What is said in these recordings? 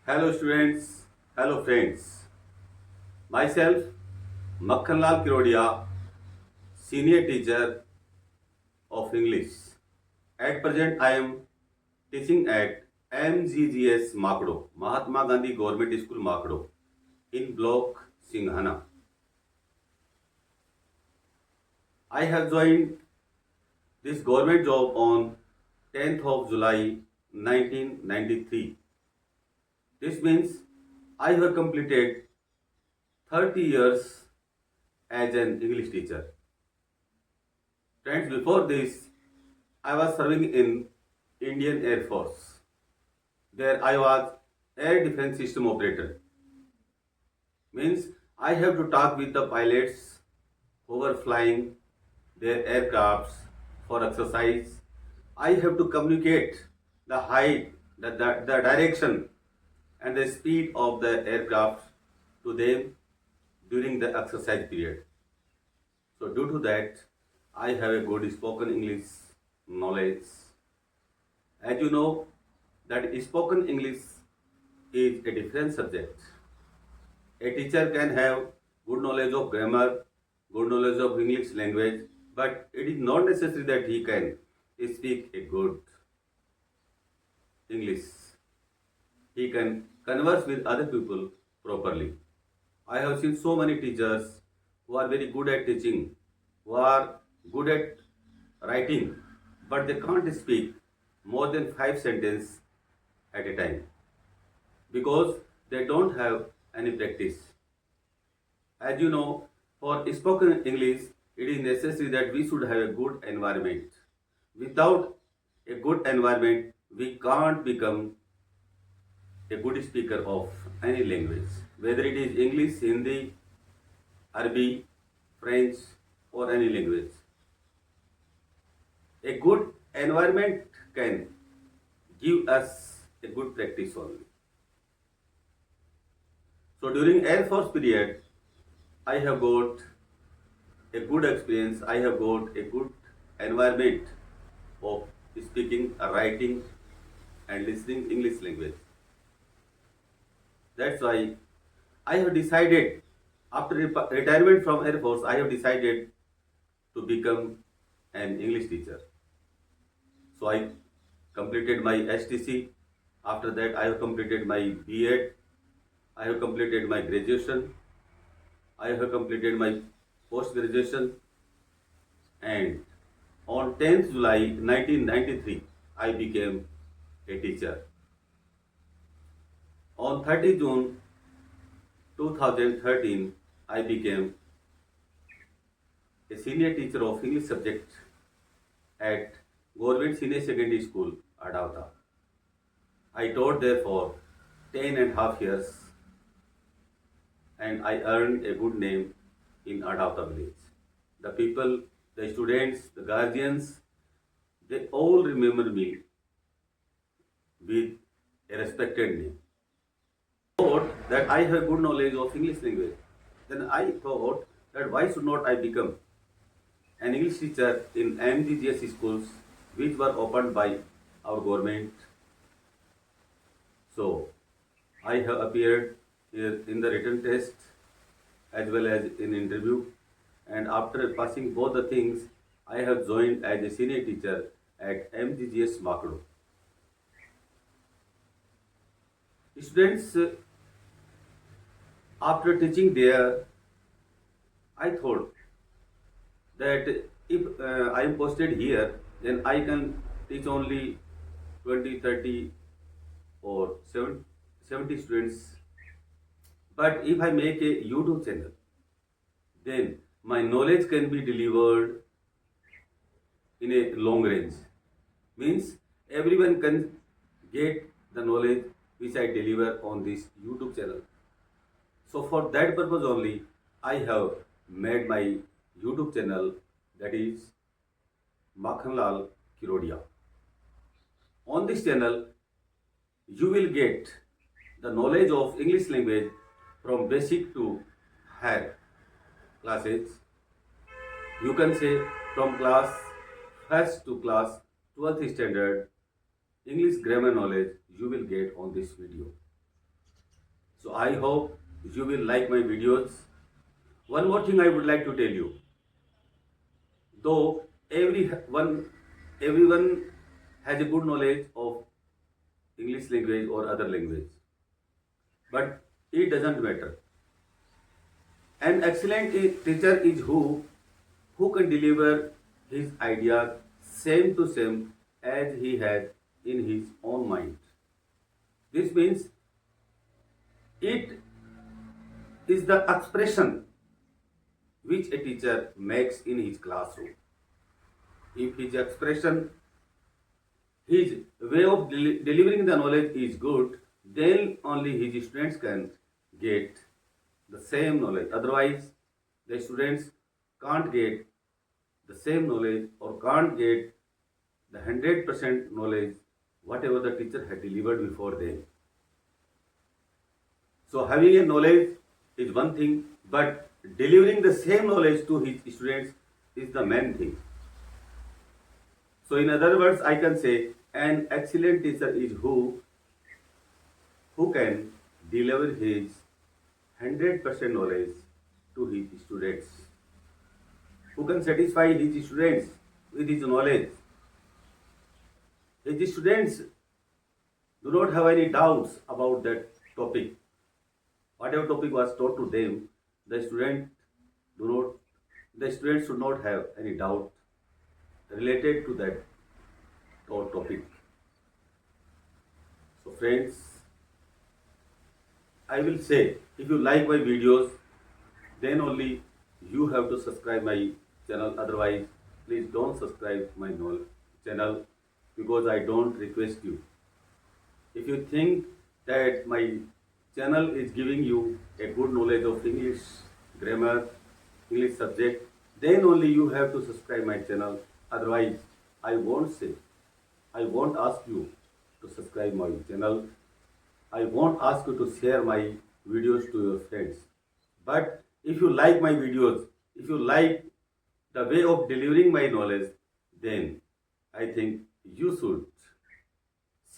Hello students, hello friends. Myself, Makhanlal Kirodia, senior teacher of English. At present, I am teaching at MGGS Makdo, Mahatma Gandhi Government School Makdo, in block Singhana. I have joined this government job on 10th of July 1993. This means I have completed 30 years as an English teacher. Friends, before this, I was serving in Indian Air Force. There I was air defense system operator. Means I have to talk with the pilots who were flying their aircrafts for exercise. I have to communicate the height, the direction and the speed of the aircraft to them during the exercise period. So due to that, I have a good spoken English knowledge. As you know, that spoken English is a different subject. A teacher can have good knowledge of grammar, good knowledge of English language, but it is not necessary that he can speak a good English. He can converse with other people properly. I have seen so many teachers who are very good at teaching, who are good at writing, but they can't speak more than 5 sentences at a time because they don't have any practice. As you know, for spoken English, it is necessary that we should have a good environment. Without a good environment, we can't become a good speaker of any language, whether it is English, Hindi, Arabic, French, or any language. A good environment can give us a good practice only. So during Air Force period, I have got a good experience. I have got a good environment of speaking, writing, and listening English language. That's why I have decided after retirement from Air Force, I have decided to become an English teacher. So I completed my STC. After that, I have completed my B.Ed. I have completed my graduation. I have completed my post graduation, and on 10th July 1993, I became a teacher. On 30 June 2013, I became a senior teacher of English subject at Government Senior Secondary School, Adavta. I taught there for 10.5 years and I earned a good name in Adavta village. The people, the students, the guardians, they all remember me with a respected name. Thought that I have good knowledge of English language. Then I thought that why should not I become an English teacher in MGGS schools which were opened by our government. So I have appeared in the written test as well as in interview, and after passing both the things, I have joined as a senior teacher at MGGS Makdo. Students, after teaching there, I thought that if I am posted here, then I can teach only 20, 30 or 70 students. But if I make a YouTube channel, then my knowledge can be delivered in a long range. Means everyone can get the knowledge which I deliver on this YouTube channel. So for that purpose only, I have made my YouTube channel, that is Makhanlal Kirodia. On this channel, you will get the knowledge of English language from basic to higher classes. You can say from class 1st to class 12th standard, English grammar knowledge you will get on this video. So I hope you will like my videos. One more thing I would like to tell you. Though everyone has a good knowledge of English language or other language, but it doesn't matter. An excellent teacher is who can deliver his ideas same to same as he had in his own mind. This means it is the expression which a teacher makes in his classroom. If his expression, his way of delivering the knowledge is good, then only his students can get the same knowledge. Otherwise, the students can't get the same knowledge or can't get the 100% knowledge whatever the teacher had delivered before them. So having a knowledge is one thing, but delivering the same knowledge to his students is the main thing. So in other words, I can say an excellent teacher is who can deliver his 100% knowledge to his students, who can satisfy his students with his knowledge. His students do not have any doubts about that topic. Whatever topic was taught to them, the students should not have any doubt related to that taught topic. So friends, I will say, if you like my videos, then only you have to subscribe my channel. Otherwise, please don't subscribe my channel, because I don't request you. If you think that my channel is giving you a good knowledge of English grammar, English subject, then only you have to subscribe my channel. Otherwise, I won't ask you to subscribe my channel. I won't ask you to share my videos to your friends. But if you like my videos, if you like the way of delivering my knowledge, then I think you should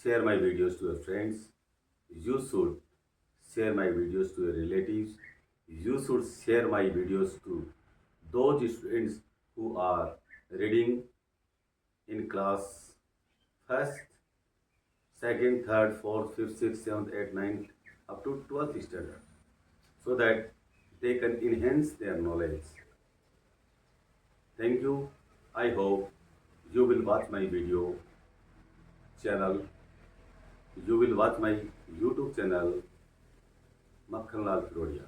share my videos to your friends. You should share my videos to your relatives. You should share my videos to those students who are reading in class 1st, 2nd, 3rd, 4th, 5th, 6th, 7th, 8th, 9th, up to 12th standard, so that they can enhance their knowledge. Thank you. I hope you will watch my video channel. You will watch my YouTube channel, Makhanlal Firodia.